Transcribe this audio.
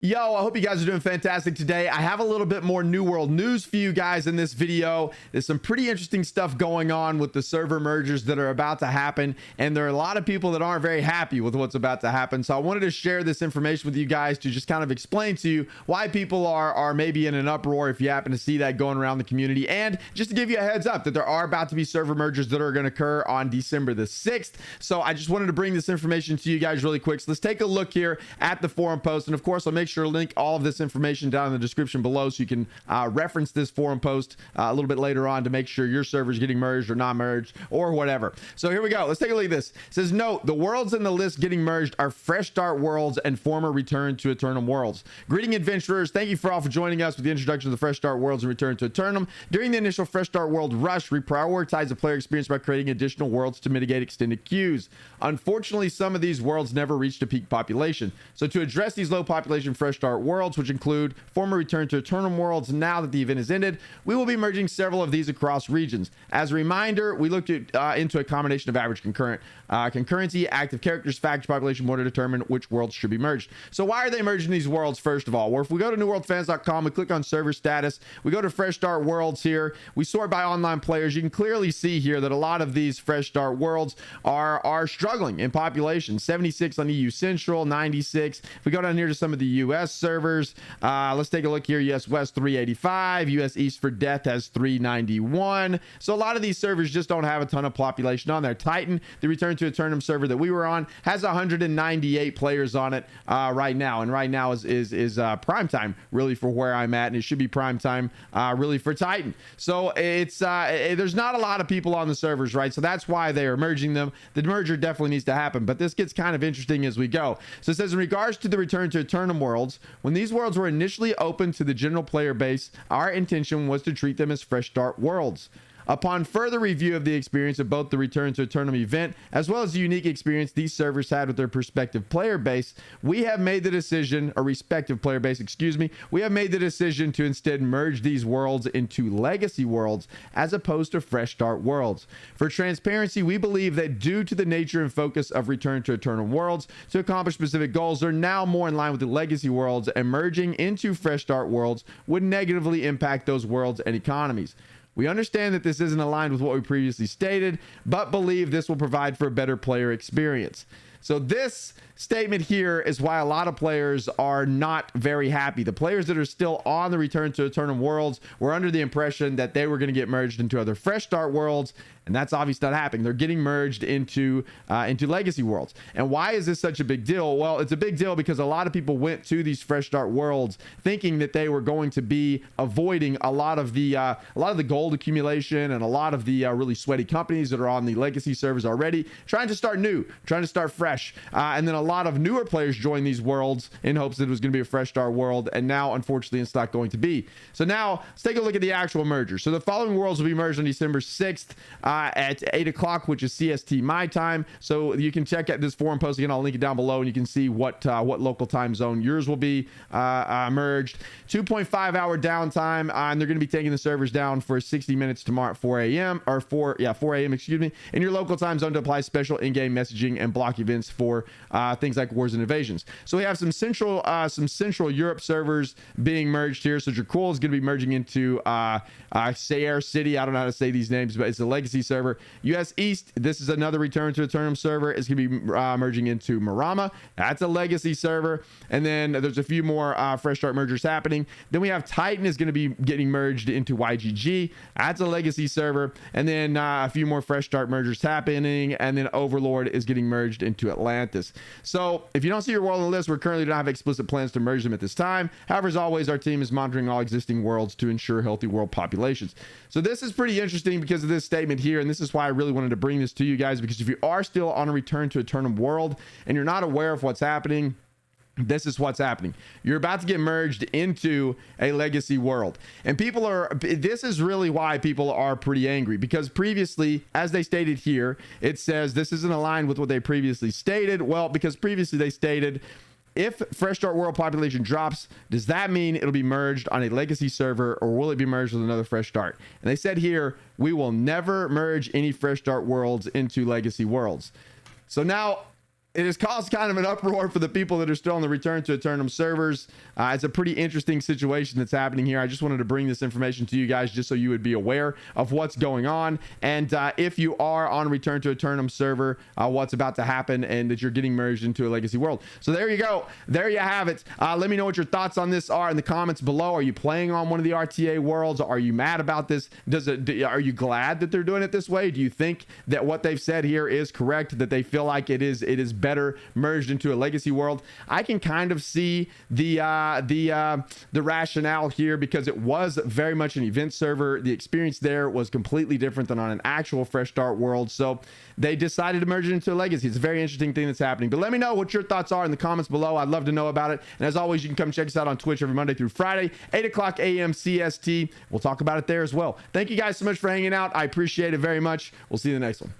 Yo, I hope you guys are doing fantastic today. I have a little bit more New World news for you guys in this video. There's some pretty interesting stuff going on with the server mergers that are about to happen, and there are a lot of people that aren't very happy with what's about to happen. So I wanted to share this information with you guys to just kind of explain to you why people are maybe in an uproar if you happen to see that going around the community, and just to give you a heads up that there are about to be server mergers that are going to occur on December the 6th. So I just wanted to bring this information to you guys really quick. So let's take a look here at the forum post, and of course I'll make sure to link all of this information down in the description below so you can reference this forum post a little bit later on to make sure your server is getting merged or not merged or whatever. So here we go. Let's take a look at this. It says, note, the worlds in the list getting merged are Fresh Start Worlds and former Return to Aeternum Worlds. Greeting adventurers. Thank you for all for joining us with the introduction of the Fresh Start Worlds and Return to Aeternum. During the initial Fresh Start World rush, we prioritize the player experience by creating additional worlds to mitigate extended queues. Unfortunately, some of these worlds never reached a peak population. So to address these low population Fresh Start Worlds, which include former Return to Aeternum Worlds, now that the event has ended, we will be merging several of these across regions. As a reminder, we looked at, into a combination of average concurrency, active characters, faction population, more to determine which worlds should be merged. So why are they merging these worlds first of all? Well, if we go to newworldfans.com, we click on server status, we go to Fresh Start Worlds here, we sort by online players. You can clearly see here that a lot of these Fresh Start Worlds are struggling in population. 76 on EU Central, 96. If we go down here to some of the US servers, let's take a look here. US West 385, US East for Death has 391. So a lot of these servers just don't have a ton of population on there. Titan, the Return to Aeternum server that we were on, has 198 players on it right now, and right now is prime time really for where I'm at, and it should be prime time really for Titan. So it's there's not a lot of people on the servers, right? So that's why they are merging them. The merger definitely needs to happen, but this gets kind of interesting as we go. So it says, in regards to the Return to Aeternum worlds, when these worlds were initially open to the general player base, our intention was to treat them as Fresh Start Worlds. Upon further review of the experience of both the Return to Aeternum event, as well as the unique experience these servers had with their respective player base, we have made the decision, we have made the decision to instead merge these worlds into legacy worlds as opposed to Fresh Start Worlds. For transparency, we believe that due to the nature and focus of Return to Aeternum Worlds to accomplish specific goals, they're now more in line with the legacy worlds, and merging into Fresh Start Worlds would negatively impact those worlds and economies. We understand that this isn't aligned with what we previously stated, but believe this will provide for a better player experience. So this statement here is why a lot of players are not very happy. The players that are still on the Return to Aeternum worlds were under the impression that they were going to get merged into other Fresh Start worlds, and that's obviously not happening. They're getting merged into legacy worlds. And why is this such a big deal? Well, it's a big deal because a lot of people went to these Fresh Start worlds thinking that they were going to be avoiding a lot of the gold accumulation and a lot of the really sweaty companies that are on the legacy servers already, trying to start new, trying to start fresh. And then a lot of newer players joined these worlds in hopes that it was going to be a Fresh Start world, and now unfortunately it's not going to be. So now let's take a look at the actual merger. So the following worlds will be merged on December 6th at 8 o'clock, which is CST my time. So you can check out this forum post again. I'll link it down below, and you can see what local time zone yours will be merged. 2.5 hour downtime, and they're going to be taking the servers down for 60 minutes tomorrow at 4 a.m. or 4 a.m. in your local time zone to apply special in-game messaging and block events for things like wars and invasions. So we have some central Europe servers being merged here. So Dracul is going to be merging into Sayre City. I don't know how to say these names, but it's a legacy server. US East, this is another Return to Aeternum server. It's going to be merging into Marama. That's a legacy server. And then there's a few more Fresh Start mergers happening. Then we have Titan is going to be getting merged into YGG. That's a legacy server. And then a few more Fresh Start mergers happening. And then Overlord is getting merged into Atlantis. So if you don't see your world on the list, we currently don't have explicit plans to merge them at this time. However, as always, our team is monitoring all existing worlds to ensure healthy world populations. So this is pretty interesting because of this statement here, and this is why I really wanted to bring this to you guys, because if you are still on a Return to Aeternum world and you're not aware of what's happening, this is what's happening. You're about to get merged into a legacy world, and this is really why people are pretty angry, because previously, as they stated here, it says this isn't aligned with what they previously stated. Well, because previously they stated, if Fresh Start world population drops, does that mean it'll be merged on a legacy server, or will it be merged with another Fresh Start? And they said here, we will never merge any Fresh Start worlds into legacy worlds. So now it has caused kind of an uproar for the people that are still on the Return to Aeternum servers. It's a pretty interesting situation that's happening here. I just wanted to bring this information to you guys just so you would be aware of what's going on. And if you are on Return to Aeternum server, what's about to happen and that you're getting merged into a legacy world. So there you go. There you have it. Let me know what your thoughts on this are in the comments below. Are you playing on one of the RTA worlds? Are you mad about this? Are you glad that they're doing it this way? Do you think that what they've said here is correct, that they feel like it is better merged into a legacy world? I can kind of see the rationale here, because it was very much an event server. The experience there was completely different than on an actual fresh start world, so they decided to merge it into a legacy. It's a very interesting thing that's happening. But let me know what your thoughts are in the comments below. I'd love to know about it. And as always, you can come check us out on Twitch every Monday through Friday, 8 o'clock a.m. CST. We'll talk about it there as well. Thank you guys so much for hanging out. I appreciate it very much. We'll see you in the next one.